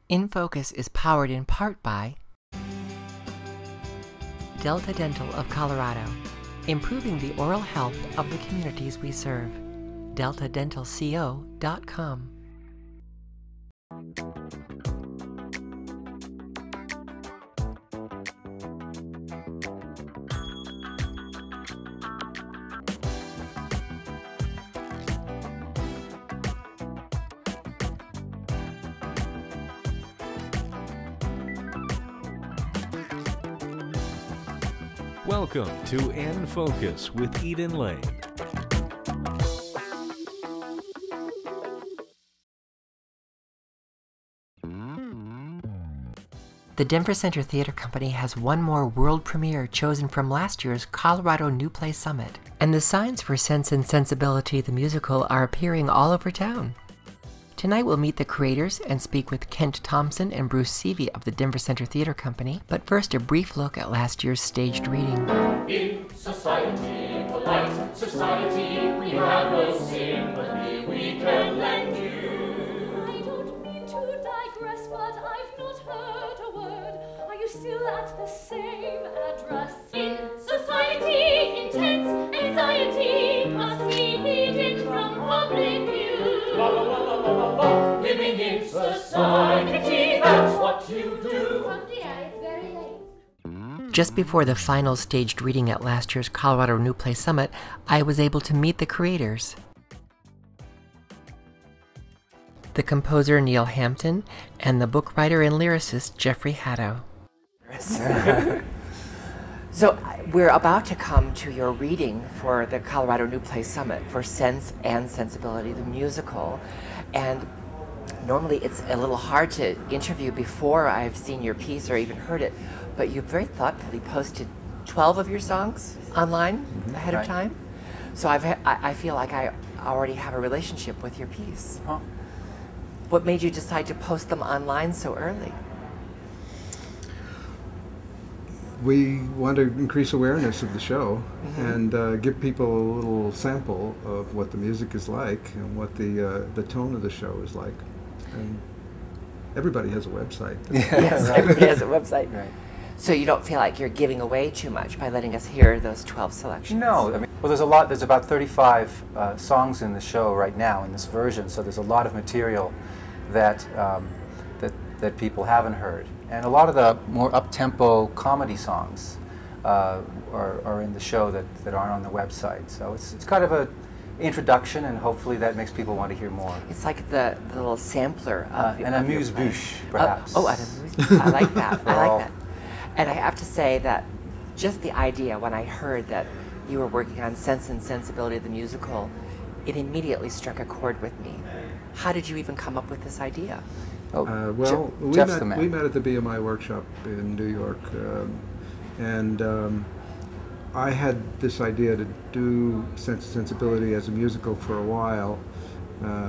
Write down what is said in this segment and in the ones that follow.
In Focus is powered in part by Delta Dental of Colorado, improving the oral health of the communities we serve. deltadentalco.com. Welcome to In Focus with Eden Lane. The Denver Center Theater Company has one more world premiere chosen from last year's Colorado New Play Summit, and the signs for Sense Sensibility the Musical are appearing all over town. Tonight we'll meet the creators and speak with Kent Thompson and Bruce Sevy of the Denver Center Theater Company, but first a brief look at last year's staged reading. In society, polite society, we have no sympathy we can lend you. I don't mean to digress, but I've not heard a word. Are you still at the same address? In society, intense anxiety must be hidden from public view. La la la la la la, living in society, that's what you do. It's very late. Just before the final staged reading at last year's Colorado New Play Summit, I was able to meet the creators. The composer Neal Hampton and the book writer and lyricist Jeffrey Haddow. So we're about to come to your reading for the Colorado New Play Summit for Sense and Sensibility the Musical, and normally it's a little hard to interview before I've seen your piece or even heard it, but you very thoughtfully posted 12 of your songs online ahead of time. So I feel like I already have a relationship with your piece. Huh. What made you decide to post them online so early? We want to increase awareness of the show and give people a little sample of what the music is like and what the tone of the show is like. And everybody has a website. Yes, everybody has a website. Right. So you don't feel like you're giving away too much by letting us hear those 12 selections? No, I mean, well, there's a lot. There's about 35 songs in the show right now in this version. So there's a lot of material that that people haven't heard, and a lot of the more up-tempo comedy songs are in the show that aren't on the website. So it's kind of a introduction, and hopefully that makes people want to hear more. It's like the little sampler of An of your amuse-bouche, play. perhaps. Oh, an amuse-bouche. I like that. I all. like that. And I have to say that just the idea, when I heard that you were working on Sense and Sensibility the Musical, it immediately struck a chord with me. How did you even come up with this idea? Oh, Well, Jeff's the man. we met at the BMI workshop in New York, and I had this idea to do Sense and Sensibility as a musical for a while,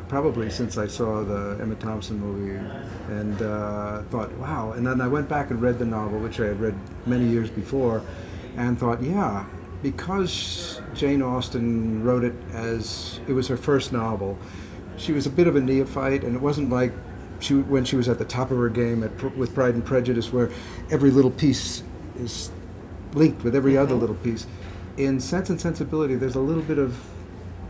probably since I saw the Emma Thompson movie, and thought, wow. And then I went back and read the novel, which I had read many years before, and thought, yeah, because Jane Austen wrote it as it was her first novel, she was a bit of a neophyte, and it wasn't like when she was at the top of her game with Pride and Prejudice, where every little piece is linked with every other little piece. In Sense and Sensibility, there's a little bit of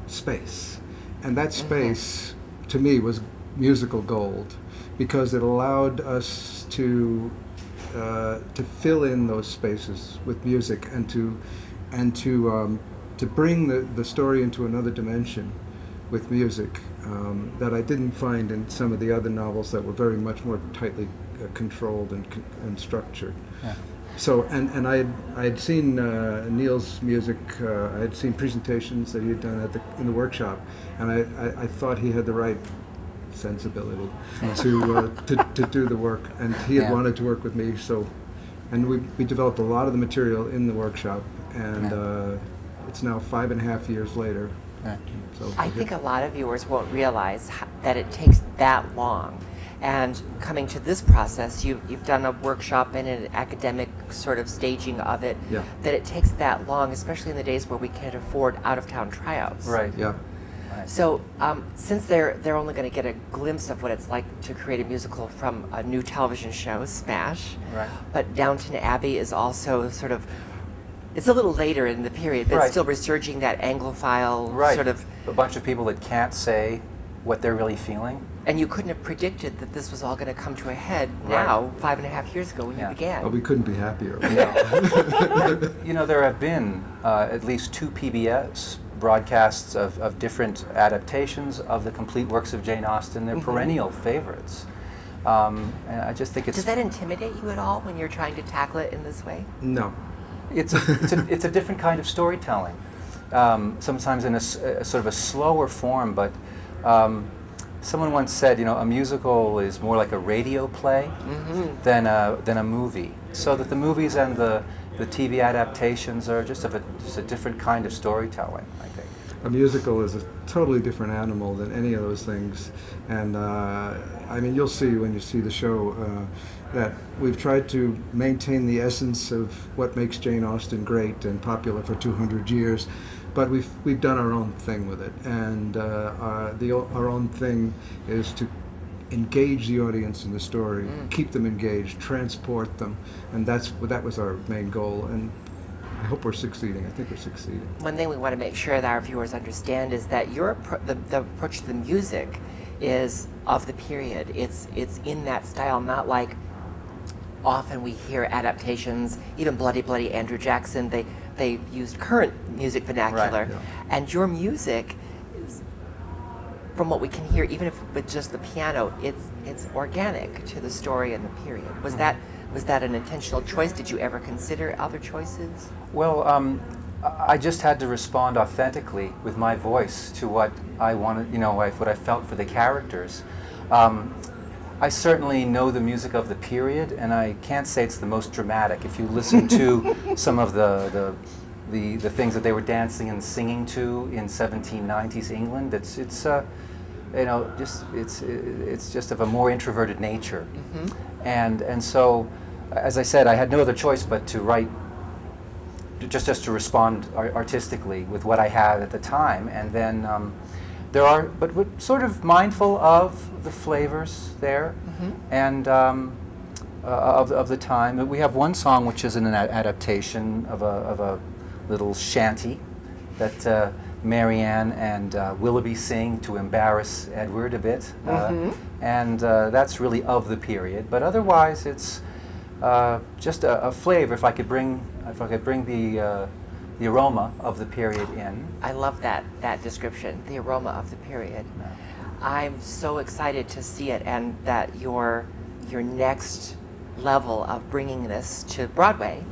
space, and that space, to me, was musical gold, because it allowed us to fill in those spaces with music and to bring the story into another dimension with music that I didn't find in some of the other novels that were very much more tightly controlled and structured. Yeah. So, and I had seen Neal's music. I had seen presentations that he had done in the workshop, and I thought he had the right sensibility to do the work, and he had wanted to work with me. So, and we developed a lot of the material in the workshop, and it's now 5.5 years later. Right. So I think a lot of viewers won't realize that it takes that long. And coming to this process, you've done a workshop and an academic sort of staging of it, Yeah. that it takes that long, especially in the days where we can't afford out-of-town tryouts. Right. Yeah. Right. So since they're only going to get a glimpse of what it's like to create a musical from a new television show, Smash, Right. but Downton Abbey is also sort of, it's a little later in the period, but Right. it's still resurging that Anglophile Right. sort of, A bunch of people that can't say what they're really feeling. and you couldn't have predicted that this was all going to come to a head Right. now, 5.5 years ago when Yeah. you began. Oh, we couldn't be happier. You know, there have been at least 2 PBS broadcasts of different adaptations of the complete works of Jane Austen. They're perennial favorites. And I just think it's... Does that intimidate you at all when you're trying to tackle it in this way? No. It's a different kind of storytelling. Sometimes in a sort of a slower form, but someone once said, you know, a musical is more like a radio play than a movie. So that the movies and the TV adaptations are just a different kind of storytelling, I think. A musical is a totally different animal than any of those things, and I mean, you'll see when you see the show that we've tried to maintain the essence of what makes Jane Austen great and popular for 200 years, but we've done our own thing with it, and our own thing is to engage the audience in the story, keep them engaged, transport them, and that was our main goal. And I hope we're succeeding. I think we're succeeding. One thing we want to make sure that our viewers understand is that your the approach to the music is of the period. It's in that style, not like often we hear adaptations, even Bloody Andrew Jackson, they used current music vernacular. Right, yeah. And your music is, from what we can hear, even if with just the piano, it's organic to the story and the period. Was that an intentional choice? Did you ever consider other choices? Well, I just had to respond authentically with my voice to what I wanted, you know, what I felt for the characters. I certainly know the music of the period, and I can't say it's the most dramatic. If you listen to some of the things that they were dancing and singing to in 1790s England, it's you know, it's just of a more introverted nature, and so, as I said, I had no other choice but to write, just to respond artistically with what I had at the time, and then but we're sort of mindful of the flavors there, and of the time. We have one song which is an adaptation of a little shanty that Marianne and Willoughby sing to embarrass Edward a bit, and that's really of the period. But otherwise, it's just a flavor. If I could bring the aroma of the period in. I love that description, the aroma of the period. Yeah. I'm so excited to see it, and that your next level of bringing this to Broadway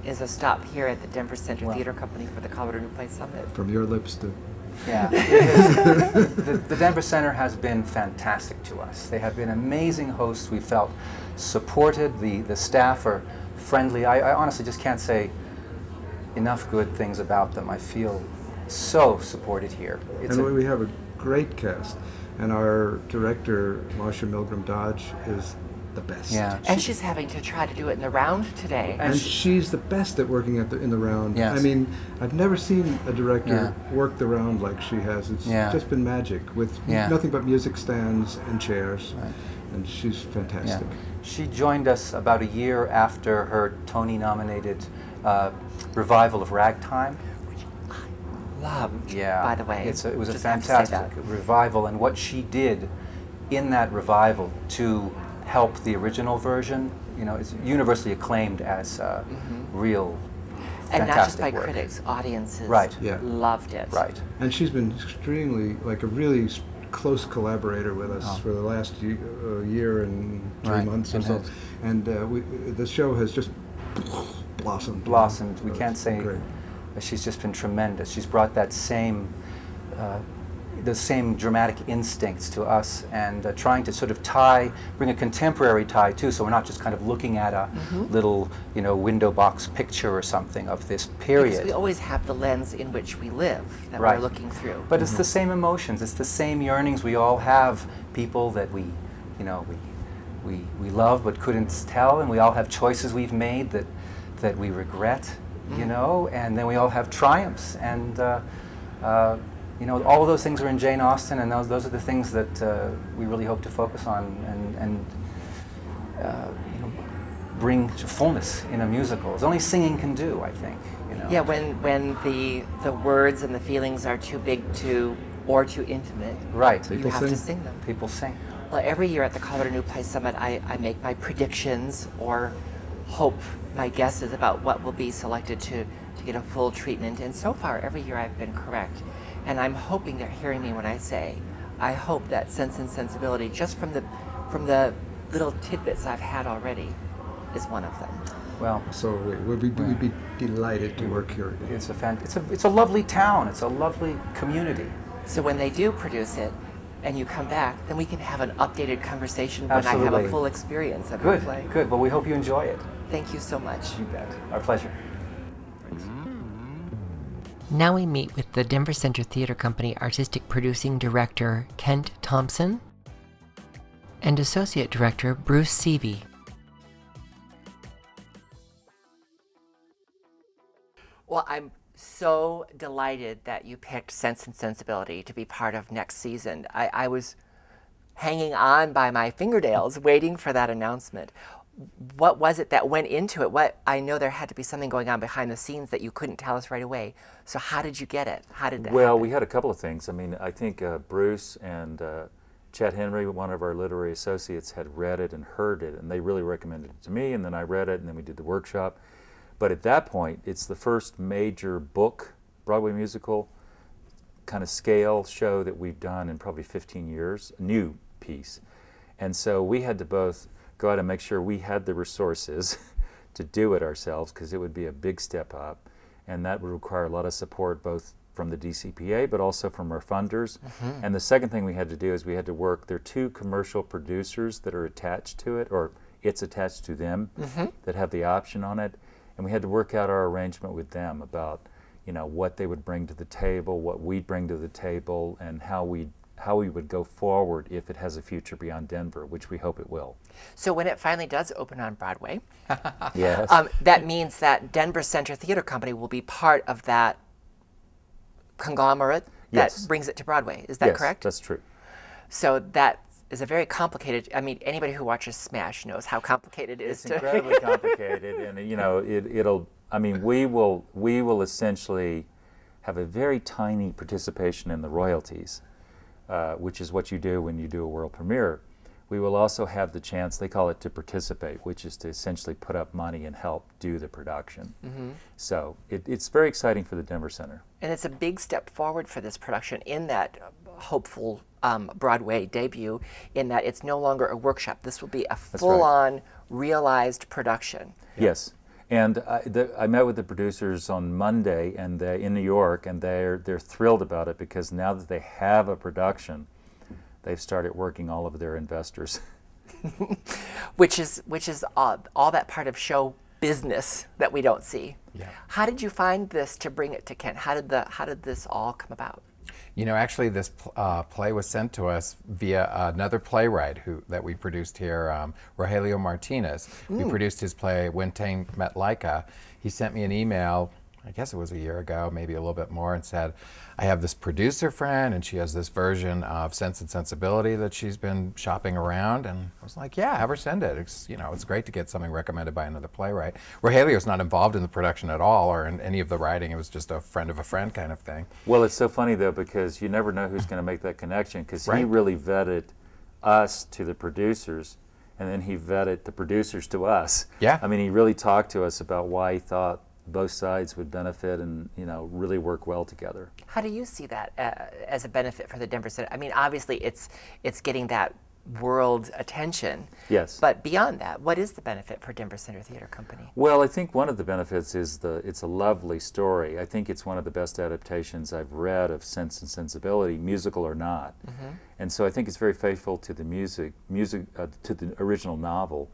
is a stop here at the Denver Center Theater Company for the Colorado New Play Summit. From your lips to... Yeah, the Denver Center has been fantastic to us. They have been amazing hosts. We felt supported. The staff are friendly. I honestly just can't say enough good things about them. I feel so supported here. We have a great cast, and our director, Marcia Milgram Dodge, is the best. Yeah, And she's having to try to do it in the round today. And she's the best at working in the round. Yes. I mean, I've never seen a director work the round like she has. It's just been magic, with nothing but music stands and chairs. Right. And she's fantastic. Yeah. She joined us about a year after her Tony-nominated revival of Ragtime. Which I loved, by the way. It was a Just have to say fantastic that. revival, and what she did in that revival to help the original version, you know, it's universally acclaimed as real And not just fantastic by work. critics, audiences loved it. Right. And she's been extremely, like, a really close collaborator with us for the last year and 3 months or so. And the show has just blossomed. We can't say she's just been tremendous. She's brought that same the same dramatic instincts to us, and trying to sort of bring a contemporary tie too, so we're not just kind of looking at a little, you know, window box picture or something of this period. Because we always have the lens in which we live that we're looking through. But it's the same emotions, it's the same yearnings. We all have people that we love but couldn't tell, and we all have choices we've made that we regret, you know, and then we all have triumphs, and you know, all of those things are in Jane Austen, and those are the things that we really hope to focus on and you know, bring to fullness in a musical. It's only singing can do, I think. You know? Yeah, when the words and the feelings are too big or too intimate, right. you have to sing them. People sing. Well, every year at the Colorado New Play Summit, I make my predictions or hope, my guesses about what will be selected to get a full treatment. And so far, every year I've been correct. And I'm hoping they're hearing me when I say, I hope that Sense and Sensibility, just from the little tidbits I've had already, is one of them. Well, So we'd be delighted to work here. it's a lovely town. It's a lovely community. So when they do produce it, and you come back, then we can have an updated conversation when I have Absolutely. a full experience of Good, the play. good. Well, we hope you enjoy it. Thank you so much. You bet. Our pleasure. Now we meet with the Denver Center Theater Company Artistic Producing Director Kent Thompson and Associate Director Bruce Sevy. Well, I'm so delighted that you picked Sense and Sensibility to be part of next season. I was hanging on by my fingernails waiting for that announcement. What was it that went into it? I know there had to be something going on behind the scenes that you couldn't tell us right away. So how did you get it? How did that happen? We had a couple of things. I mean, I think Bruce and Chet Henry, one of our literary associates, had read it and heard it, and they really recommended it to me, and then I read it, and then we did the workshop. But at that point, it's the first major book, Broadway musical, kind of scale show that we've done in probably 15 years, a new piece. And so we had to both go out and make sure we had the resources to do it ourselves, because it would be a big step up, and that would require a lot of support both from the DCPA but also from our funders. And the second thing we had to do is we had to work, there are 2 commercial producers that are attached to it, or it's attached to them, that have the option on it. And we had to work out our arrangement with them about, you know, what they would bring to the table, what we'd bring to the table, and how we would go forward if it has a future beyond Denver, which we hope it will. So when it finally does open on Broadway, Yes. that means that Denver Center Theater Company will be part of that conglomerate that Yes. brings it to Broadway. Is that Yes, correct? that's true. So that is a very complicated, I mean, anybody who watches Smash knows how complicated it is It's incredibly complicated, and you know, it'll. I mean, we will essentially have a very tiny participation in the royalties, which is what you do when you do a world premiere. We will also have the chance, they call it to participate, which is to essentially put up money and help do the production. So it's very exciting for the Denver Center. And it's a big step forward for this production in that hopeful Broadway debut, in that it's no longer a workshop. This will be a full-on realized production. Yes. And I met with the producers on Monday and in New York, and they're thrilled about it, because now that they have a production, they've started working all of their investors. which is all that part of show business that we don't see. Yeah. How did you find this to bring it to Kent? How did this all come about? You know, actually, this play was sent to us via another playwright that we produced here, Rogelio Martinez. We produced his play, When Tane Met Laika. He sent me an email, I guess it was a year ago, maybe a little bit more, and said, I have this producer friend, and she has this version of Sense and Sensibility that she's been shopping around. And I was like, yeah, have her send it. It's, you know, it's great to get something recommended by another playwright. Rogelio's not involved in the production at all, or in any of the writing. It was just a friend of a friend kind of thing. Well, it's so funny, though, because you never know who's going to make that connection, because he Right. really vetted us to the producers, and then he vetted the producers to us. Yeah. I mean, he really talked to us about why he thought both sides would benefit and, you know, really work well together. How do you see that as a benefit for the Denver Center? I mean, obviously it's getting that world attention. Yes. But beyond that, what is the benefit for Denver Center Theater Company? Well, I think one of the benefits is it's a lovely story. I think it's one of the best adaptations I've read of Sense and Sensibility, musical or not. And so I think it's very faithful to the to the original novel.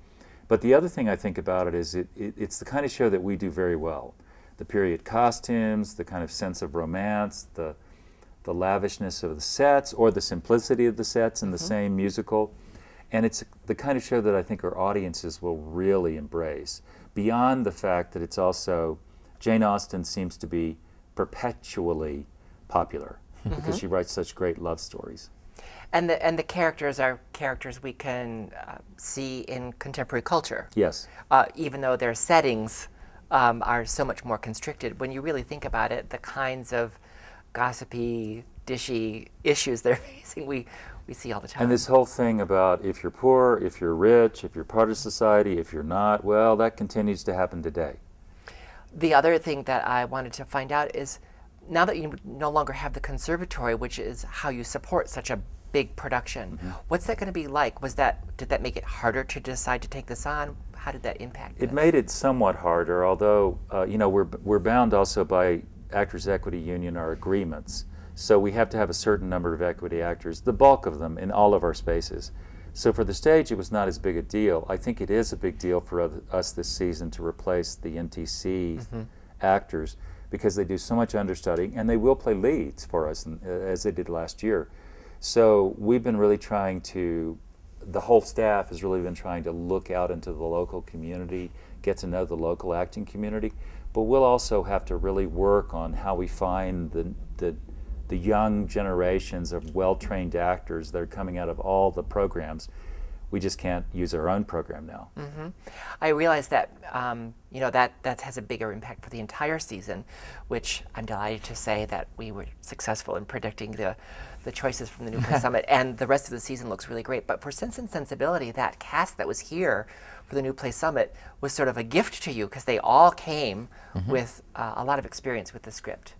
But the other thing I think about it is it's the kind of show that we do very well. The period costumes, the kind of sense of romance, the lavishness of the sets, or the simplicity of the sets in the same musical. And it's the kind of show that I think our audiences will really embrace. Beyond the fact that it's also, Jane Austen seems to be perpetually popular. because she writes such great love stories. And the characters are characters we can see in contemporary culture. Yes. Even though their settings are so much more constricted. When you really think about it, the kinds of gossipy, dishy issues they're facing, we see all the time. And this whole thing about if you're poor, if you're rich, if you're part of society, if you're not, well, that continues to happen today. The other thing that I wanted to find out is, now that you no longer have the conservatory, which is how you support such a big production, what's that going to be like? Did that make it harder to decide to take this on? How did that impact it? Made it somewhat harder, although you know, we're bound also by Actors Equity Union, our agreements. So we have to have a certain number of equity actors, the bulk of them in all of our spaces. So for the stage, it was not as big a deal. I think it is a big deal for us this season to replace the NTC actors, because they do so much understudying, and they will play leads for us, as they did last year. So we've been really trying to, the whole staff has really been trying to look out into the local community, get to know the local acting community, but we'll also have to really work on how we find the young generations of well-trained actors that are coming out of all the programs. We just can't use our own program now. I realize that you know, that has a bigger impact for the entire season, which I'm delighted to say that we were successful in predicting the choices from the New Play Summit, and the rest of the season looks really great. But for Sense and Sensibility, that cast that was here for the New Play Summit was sort of a gift to you, because they all came with a lot of experience with the script.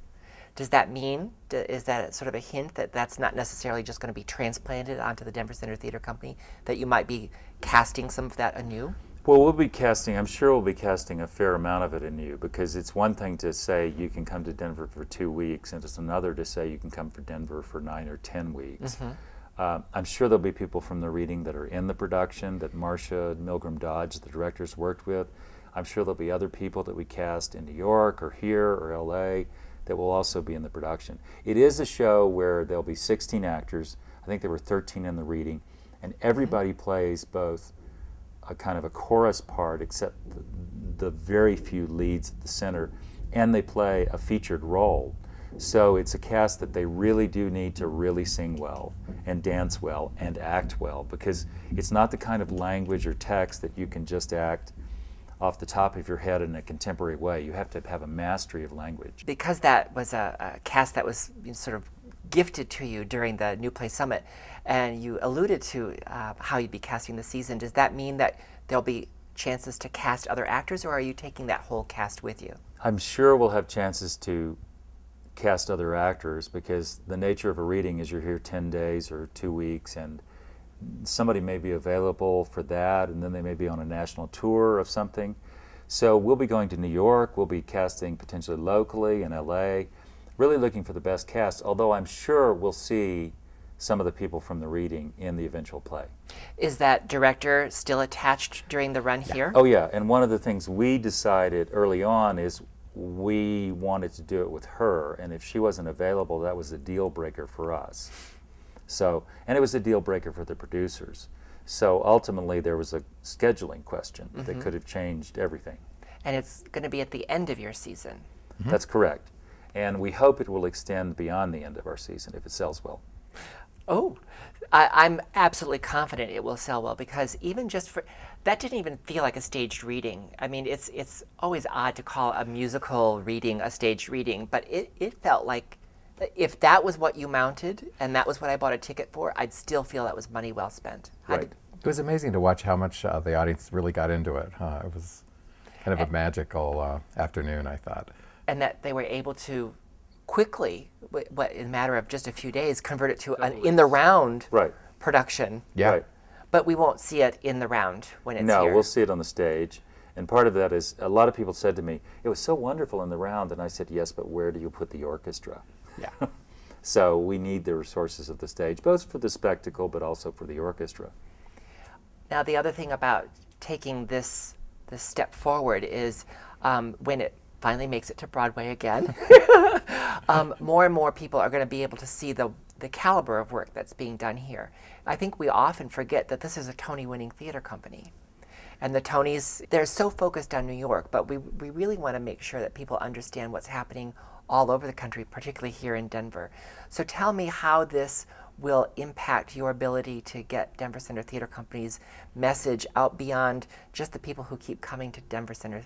Does that mean, is that sort of a hint that that's not necessarily just going to be transplanted onto the Denver Center Theater Company, that you might be casting some of that anew? Well, we'll be casting, I'm sure we'll be casting a fair amount of it anew, because it's one thing to say you can come to Denver for 2 weeks, and it's another to say you can come for Denver for 9 or 10 weeks. I'm sure there'll be people from the reading that are in the production that Marcia Milgram Dodge, the directors, worked with. I'm sure there'll be other people that we cast in New York or here or LA that will also be in the production. It is a show where there'll be 16 actors. I think there were 13 in the reading, and everybody plays both a kind of a chorus part, except the very few leads at the center, and they play a featured role. So it's a cast that they really do need to really sing well and dance well and act well, because it's not the kind of language or text that you can just act off the top of your head in a contemporary way. You have to have a mastery of language. Because that was a cast that was sort of gifted to you during the New Play Summit, and you alluded to how you'd be casting the season, does that mean that there'll be chances to cast other actors, or are you taking that whole cast with you? I'm sure we'll have chances to cast other actors, because the nature of a reading is you're here 10 days or 2 weeks, and somebody may be available for that, and then they may be on a national tour of something. So we'll be going to New York, we'll be casting potentially locally in LA, really looking for the best cast, although I'm sure we'll see some of the people from the reading in the eventual play. Is that director still attached during the run here? Oh yeah, and one of the things we decided early on is we wanted to do it with her, and if she wasn't available, that was a deal breaker for us. So, and it was a deal breaker for the producers. So ultimately there was a scheduling question that could have changed everything. And it's going to be at the end of your season. That's correct. And we hope it will extend beyond the end of our season if it sells well. Oh, I'm absolutely confident it will sell well, because even just for, that didn't even feel like a staged reading. I mean, it's always odd to call a musical reading a staged reading, but it felt like if that was what you mounted and that was what I bought a ticket for, I'd still feel that was money well spent. Right. It was amazing to watch how much the audience really got into it. It was kind of a magical afternoon, I thought. And that they were able to quickly, in a matter of just a few days, convert it to an in-the-round production. Yeah. Right. But we won't see it in the round when it's here. No, we'll see it on the stage. And part of that is, a lot of people said to me, it was so wonderful in the round, and I said, yes, but where do you put the orchestra? Yeah. So we need the resources of the stage, both for the spectacle, but also for the orchestra. Now, the other thing about taking this step forward is when it finally makes it to Broadway again, more and more people are going to be able to see the caliber of work that's being done here. I think we often forget that this is a Tony-winning theater company. And the Tonys, they're so focused on New York, but we really want to make sure that people understand what's happening all over the country, particularly here in Denver. So tell me how this will impact your ability to get Denver Center Theater Company's message out beyond just the people who keep coming to Denver Center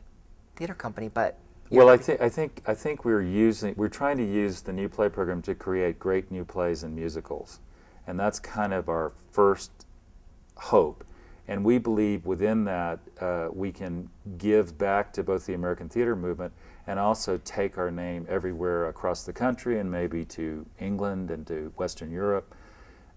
Theater Company, but well, I think we're trying to use the new play program to create great new plays and musicals, and that's kind of our first hope. And we believe within that we can give back to both the American theater movement and also take our name everywhere across the country and maybe to England and to Western Europe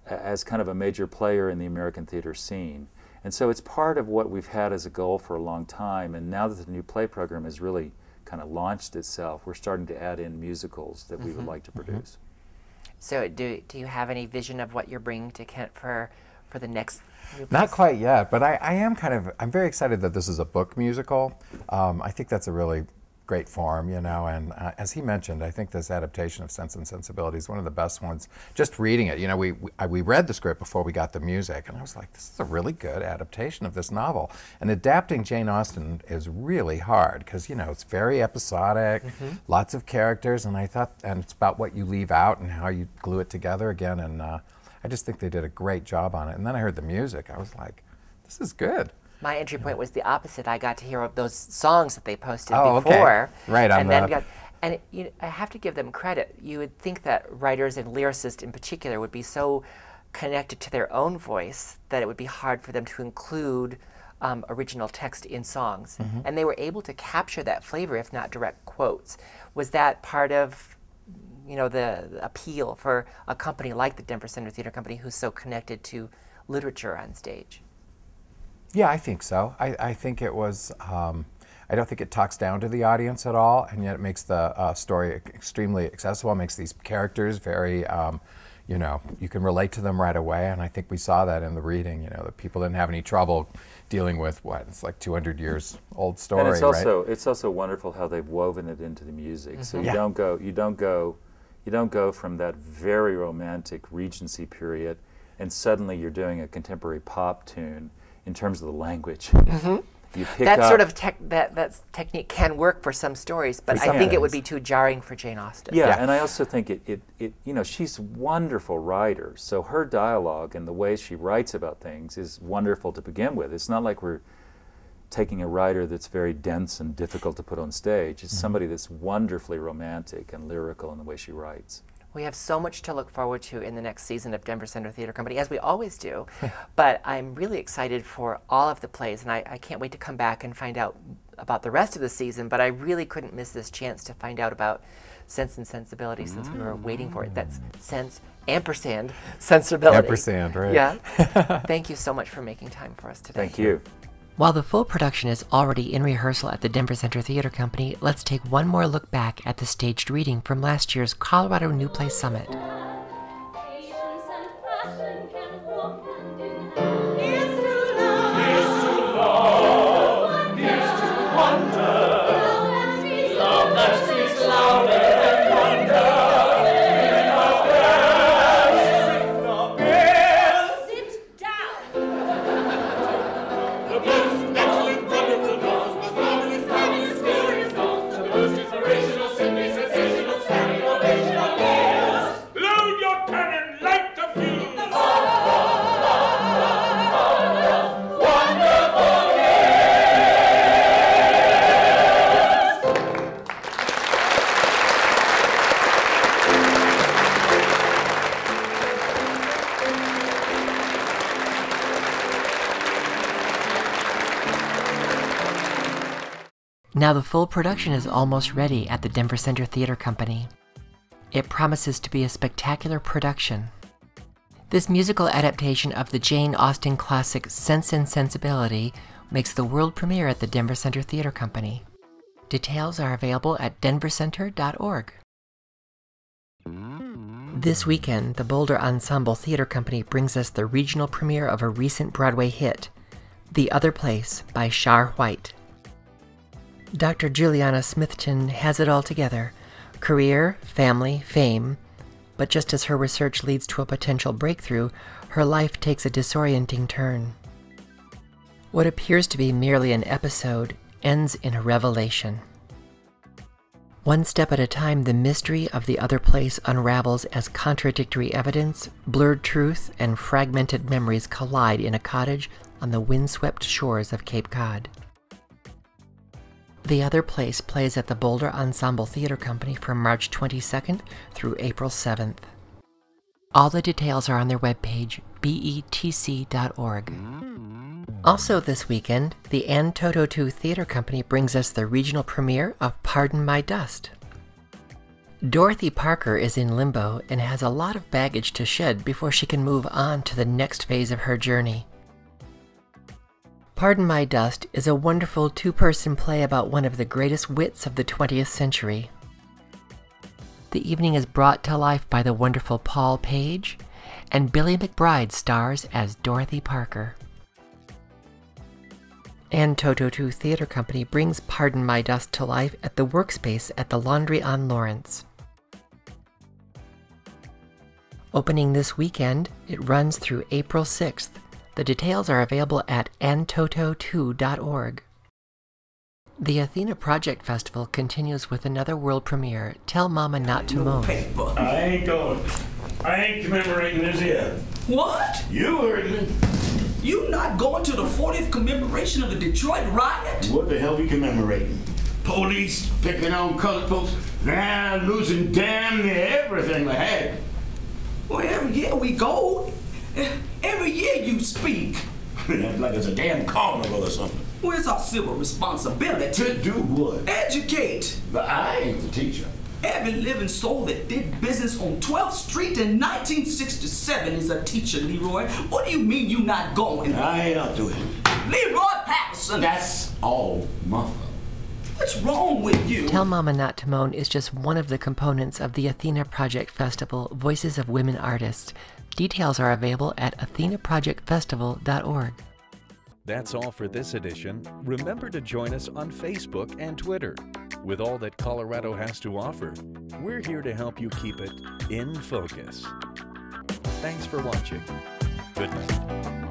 as kind of a major player in the American theater scene. And so it's part of what we've had as a goal for a long time, and now that the new play program has really kind of launched itself, we're starting to add in musicals that we would like to produce. So do you have any vision of what you're bringing to Kent for the next new Not place? quite yet, but I'm very excited that this is a book musical. I think that's a really great form, you know, and as he mentioned, I think this adaptation of Sense and Sensibility is one of the best ones. Just reading it, you know, we read the script before we got the music, and I was like, this is a really good adaptation of this novel. And adapting Jane Austen is really hard because, you know, it's very episodic, lots of characters, and and it's about what you leave out and how you glue it together again, and I just think they did a great job on it. And then I heard the music, I was like, this is good. My entry point was the opposite. I got to hear of those songs that they posted Oh, before. okay. Right, and then I have to give them credit. You would think that writers and lyricists in particular would be so connected to their own voice that it would be hard for them to include original text in songs. And they were able to capture that flavor, if not direct quotes. Was that part of, you know, the appeal for a company like the Denver Center Theater Company who's so connected to literature on stage? Yeah, I think so. I think it was, I don't think it talks down to the audience at all, and yet it makes the story extremely accessible. It makes these characters very, you know, you can relate to them right away, and I think we saw that in the reading, you know, that people didn't have any trouble dealing with it's like 200 years old story, and it's also, right? it's also wonderful how they've woven it into the music. So you don't go from that very romantic Regency period and suddenly you're doing a contemporary pop tune in terms of the language. You pick that up, sort of that technique can work for some stories, but I think it would be too jarring for Jane Austen. Yeah, and I also think it you know, she's a wonderful writer, so her dialogue and the way she writes about things is wonderful to begin with. It's not like we're taking a writer that's very dense and difficult to put on stage. It's somebody that's wonderfully romantic and lyrical in the way she writes. We have so much to look forward to in the next season of Denver Center Theater Company, as we always do. But I'm really excited for all of the plays, and I can't wait to come back and find out about the rest of the season, but I really couldn't miss this chance to find out about Sense and Sensibility since we were waiting for it. That's Sense ampersand Sensibility. Ampersand, right. Yeah. Thank you so much for making time for us today. Thank you. While the full production is already in rehearsal at the Denver Center Theater Company, let's take one more look back at the staged reading from last year's Colorado New Play Summit. Patience and passion can walk hand in hand. Here's to love. Here's to wonder. Love that speaks Love that speaks louder than wonder. Sit down. The most excellent, wonderful knows, most marvelous, fabulous, glorious knows, the most inspirational, simply sensational, standing ovational is. Load your cannon, light the fuse. Wonderful Now the full production is almost ready at the Denver Center Theater Company. It promises to be a spectacular production. This musical adaptation of the Jane Austen classic Sense and Sensibility makes the world premiere at the Denver Center Theater Company. Details are available at denvercenter.org. This weekend, the Boulder Ensemble Theater Company brings us the regional premiere of a recent Broadway hit, The Other Place by Shar White. Dr. Juliana Smithton has it all together: career, family, fame. But just as her research leads to a potential breakthrough, her life takes a disorienting turn. What appears to be merely an episode ends in a revelation. One step at a time, the mystery of the other place unravels as contradictory evidence, blurred truth, and fragmented memories collide in a cottage on the windswept shores of Cape Cod. The Other Place plays at the Boulder Ensemble Theater Company from March 22nd through April 7th. All the details are on their webpage, betc.org. Also this weekend, the Ann Toto 2 Theater Company brings us the regional premiere of Pardon My Dust. Dorothy Parker is in limbo and has a lot of baggage to shed before she can move on to the next phase of her journey. Pardon My Dust is a wonderful two-person play about one of the greatest wits of the 20th century. The evening is brought to life by the wonderful Paul Page, and Billy McBride stars as Dorothy Parker. Ann Toto 2 Theater Company brings Pardon My Dust to life at the Workspace at the Laundry on Lawrence. Opening this weekend, it runs through April 6th. The details are available at antoto2.org. The Athena Project Festival continues with another world premiere, Tell Mama Not to Moan. I ain't going. I ain't commemorating this yet. What? You heard me. You not going to the 40th commemoration of the Detroit riot? What the hell we commemorating? Police picking on colored folks, now losing damn near everything they had. Well, every year we go. Every year you speak. Like it's a damn carnival or something. Where's our civil responsibility? To do what? Educate. But I ain't the teacher. Every living soul that did business on 12th Street in 1967 is a teacher, Leroy. What do you mean you not going? I ain't up to it. Leroy Patterson! That's all, mother. What's wrong with you? Tell Mama Not to Moan is just one of the components of the Athena Project Festival, Voices of Women Artists. Details are available at athenaprojectfestival.org. That's all for this edition. Remember to join us on Facebook and Twitter. With all that Colorado has to offer, we're here to help you keep it in focus. Thanks for watching. Good night.